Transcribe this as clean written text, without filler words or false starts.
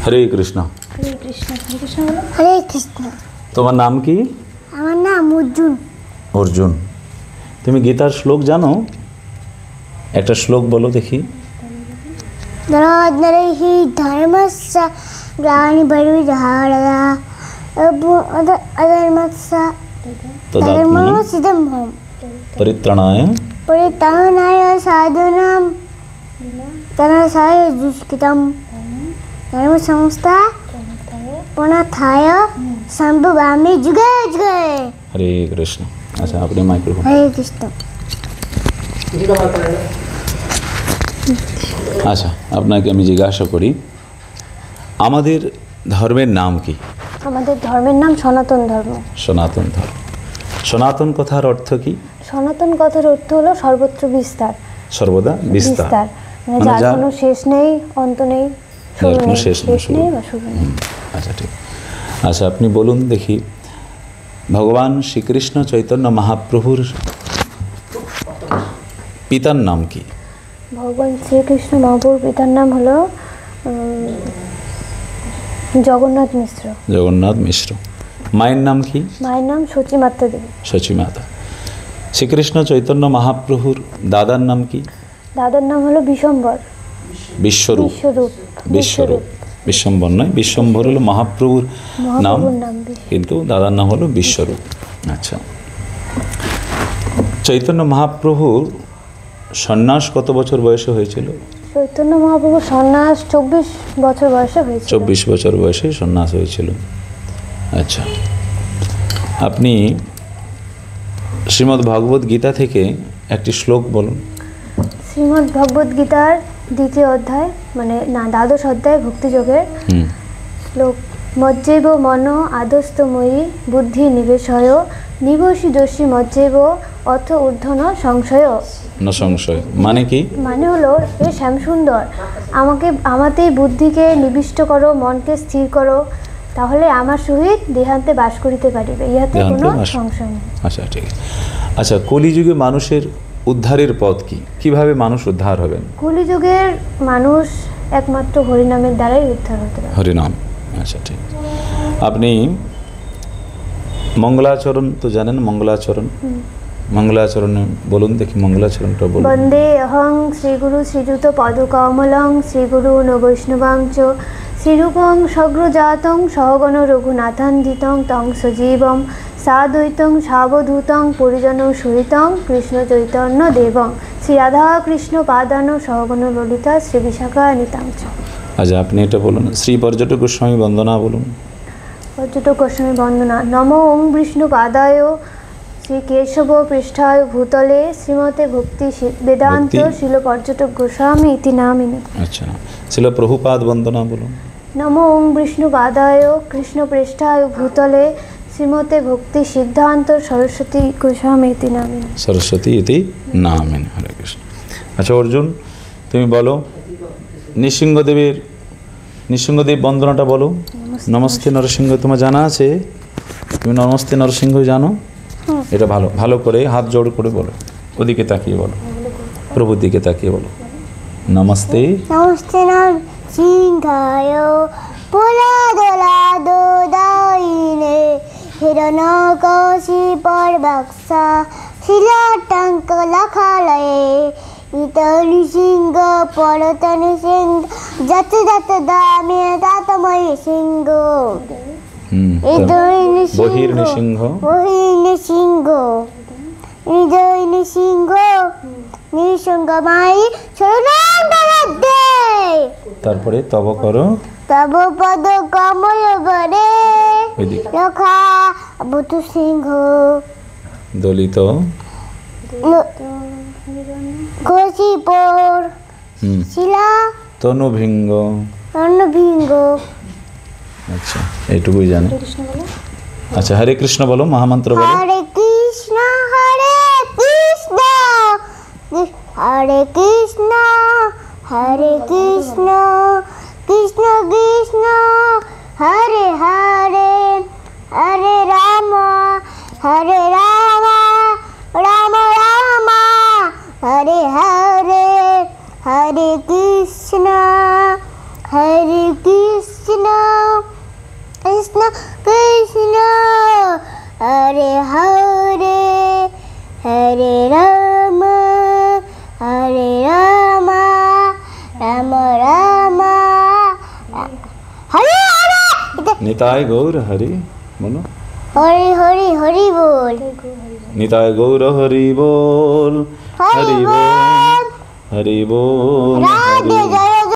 হরে কৃষ্ণ। হরে কৃষ্ণ। হরে কৃষ্ণ বলো। হরে কৃষ্ণ। তোমার নাম কি? আমার নাম অর্জুন। অর্জুন। তুমি গীতার শ্লোক জানো? একটা শ্লোক বলো দেখি। নরহি ধর্মস্য গ্লানির্ভরতির্জহারয়া অধর্মস্য ধর্মস্যধম্মঃ পরিত্রাণায় পরিত্রাণায় সাধুনাং বিনাশায় দুষ্কৃতম ধর্ম সংস্থাপনার্থায় সম্ভবামি যুগে যুগে। হরে কৃষ্ণ। আচ্ছা, আপনি মাইক্রোফোন। হরে কৃষ্ণ। আচ্ছা, আপনাকে আমি জিজ্ঞাসা করি, আমাদের ধর্মের নাম কি? আমাদের ধর্মের নাম সনাতন ধর্ম। সনাতন ধর্ম। সনাতন কথার অর্থ কি? সনাতন কথার অর্থ হলো সর্বত্র বিস্তার, সর্বদা বিস্তার। বিস্তার মানে যার কোনো শেষ নেই, অন্ত নেই, শুরু কোনো নেই, শেষ নেই, শেষ নেই বা শুরু নেই। আচ্ছা, ঠিক। আচ্ছা, আপনি বলুন দেখি, ভগবান শ্রীকৃষ্ণ চৈতন্য মহাপ্রভুর পিতার নাম কি? ভগবান শ্রীকৃষ্ণ মহাপ্রভুর পিতার নাম হলো জগন্নাথ মিশ্র। জগন্নাথ মিশ্র। মায়ের নাম কি? মায়ের নাম সচিমাতা দেবী। সচিমাতা। শ্রীকৃষ্ণ চৈতন্য মহাপ্রভুর দাদার নাম কি? দাদার নাম হলো বিশ্বম্বর। বিশ্বরূপ। বিশ্বরূপ। বিশ্বরূপ। বিশ্বম্বর নয়, বিশ্বম্বর হলো মহাপ্রভুর নাম, কিন্তু দাদার নাম হলো বিশ্বরূপ। আচ্ছা, চৈতন্য মহাপ্রভুর সন্ন্যাস কত বছর বয়সে হয়েছিল? চৈতন্য মহাপ্রভুর সন্ন্যাস 24 বছর বয়সে হয়েছিল। 24 বছর বয়সে সন্ন্যাস হয়েছিল। আচ্ছা, আপনি শ্রীমদ্ ভগবদ্ গীতা থেকে একটি শ্লোক বলুন। শ্রীমদ্ ভগবদ গীতার দ্বিতীয় অধ্যায়, মানে না, দ্বাদশ অধ্যায় ভক্তিযোগের শ্লোক। মজ্জৈব মন আদস্তময়ী বুদ্ধি নিবেশয় নিবসি দোষী মজ্জৈব অথ ঊর্ধ্বন সংশয়। না সংশয় মানে কি? মানে হলো, হে শ্যামসুন্দর, আমাতেই বুদ্ধিকে নিবিষ্ট করো, মনকে স্থির করো, তাহলে আমার সহিত দেহান্তে বাস করিতে পারিবে, ইহাতে কোনো সংশয় নেই। আচ্ছা, ঠিক। আচ্ছা, কলিযুগে মানুষের উদ্ধারের পথ কি? কিভাবে মানুষ উদ্ধার হবেন? কলিযুগের মানুষ একমাত্র হরিনামের দ্বারাই উদ্ধার হতে পারে। হরিনাম। আচ্ছা, ঠিক। আপনি মঙ্গলাচরণ তো জানেন? মঙ্গলাচরণ, মঙ্গলাচরণে বলুন দেখি, মঙ্গলাচরণটা বলুন। বন্দে অহং শ্রীগুরু শ্রীযুত পদকমলং শ্রীগুরু বৈষ্ণবাং চ শ্রীরূপং সগ্রজাতং সহগণ রঘুনাথান্বিতং তং সজীবং সাদ্বৈতং সাবধূতং পরিজন সহিতং কৃষ্ণ চৈতন্য দেবং শ্রী রাধা কৃষ্ণ পাদান সহগণ ললিতা শ্রী বিশাখা নিতাংচ। আচ্ছা, আপনি এটা বলুন। শ্রী পর্যটক গোস্বামী বন্দনা বলুন। পর্যটক গোস্বামী বন্দনা। নমো ওং বিষ্ণু পাদায় শ্রী কেশব পৃষ্ঠায় ভূতলে শ্রীমতে ভক্তি বেদান্ত শিল পর্যটক গোস্বামী ইতি নামিনি। আচ্ছা, শিল প্রভুপাদ বন্দনা বলুন। নমো ওং বিষ্ণু পাদায় কৃষ্ণ পৃষ্ঠায় ভূতলে শ্রীমতে ভক্তি সিদ্ধান্ত সরস্বতী গোস্বামী ইতি নামিনি। সরস্বতী ইতি নামিনি। হরে কৃষ্ণ। আচ্ছা অর্জুন, তুমি বলো নৃসিংহদেব বন্দনাটা বলো। নমস্তে নরসিংহ তোমার জানা আছে? তুমি নমস্তে নরসিংহ জানো? এটা ভালো ভালো করে হাত জোড় করে বলো, ওদিকে তাকিয়ে বলো, প্রভুর দিকে তাকিয়ে বলো। নমস্তে নমস্তে নরসিংহায় পুরদোলাদোদায়িনে হিরণ্যকশিপর্বক্ষা শিলাটঙ্ক লখালয়ে ইত নৃসিংহ পরত নৃসিংহ যত যত দামে তাতময় সিংহ বহির নৃসিংহ হৃদয় নৃসিংহ নৃসিংহ মাই শরণাঙ্গে। তারপরে তব করো তব পদ কমল গরে রক্ষা বুধ সিংহ দলিত ঘোষিপর শিলা তনুভিঙ্গ। আচ্ছা, এইটুকুই জানি। আচ্ছা, হরে কৃষ্ণ বলো, মহামন্ত্র বলো। হরে কৃষ্ণ হরে কৃষ্ণ হরে কৃষ্ণ হরে কৃষ্ণ কৃষ্ণ কৃষ্ণ হরে হরে হরে রাম রাম রাম হরে হরে হরে কৃষ্ণ নিতাই গৌর হরি বলো, হরি হরি হরি বল, নিতাই গৌর হরি বল, হরি বল, হরি বল, রাধে হরি জয়